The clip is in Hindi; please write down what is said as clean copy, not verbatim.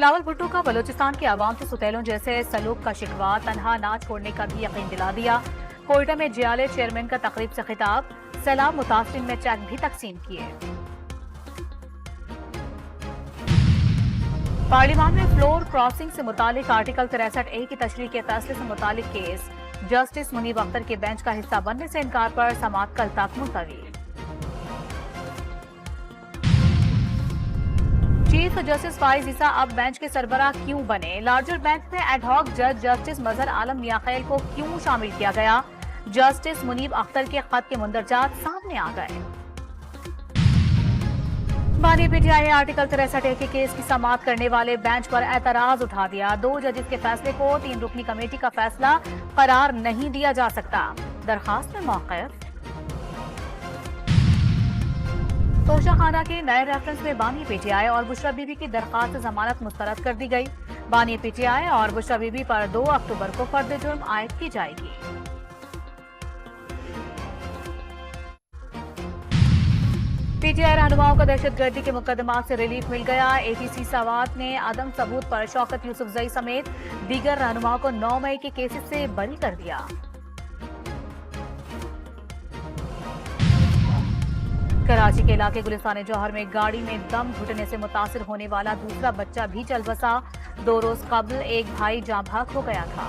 बिलावल भुट्टो का बलूचिस्तान के अवाम से सुतैलों जैसे सलूक का शिकवा तनहा ना छोड़ने का भी यकीन दिला दिया। कोयटा में जियाले चेयरमैन का तकरीब से खिताब, सैलाब मुतासिरीन में चेक भी तकसीम किए। पार्लियामान में फ्लोर क्रॉसिंग से मुतालिक आर्टिकल 63A की तशरीह के फैसले से मुतालिक केस, जस्टिस मुनीब अख्तर के बेंच का हिस्सा बनने से इनकार पर समाअत कल तक मुलतवी। चीफ जस्टिस फाइज ईसा अब बेंच के सरबराह क्यों बने? लार्जर बेंच में एडहॉक जज जस्टिस मजहर आलम मियां को क्यों शामिल किया गया? जस्टिस मुनीब अख्तर के खत के मुंदरजात सामने आ गए। बानी पीटीआई ने आर्टिकल 63A के केस की समाअत करने वाले बेंच पर एतराज उठा दिया। 2 जजेस के फैसले को 3 रुकनी कमेटी का फैसला करार नहीं दिया जा सकता। दरखास्त में मौक़िफ़। तोशा खाना के नए रेफरेंस में बानी पीटीआई और बुशरा बीबी की दरखास्त जमानत मुस्तरद कर दी गई। बानी पीटीआई और बुशरा बीबी पर 2 अक्टूबर को फर्द जुर्म आयद की जाएगी। पीटीआई रहनुमाओं को दहशतगर्दी के मुकदमात से रिलीफ मिल गया। एटीसी सवात ने आदम सबूत पर शौकत यूसुफजई समेत दीगर रहनुमाओं को 9 मई के केसेस से बरी कर दिया। कराची के इलाके गुलिस्तान जौहर में गाड़ी में दम घुटने से मुतासिर होने वाला दूसरा बच्चा भी चल बसा। 2 रोज कबल एक भाई जाँ भाग हो गया था।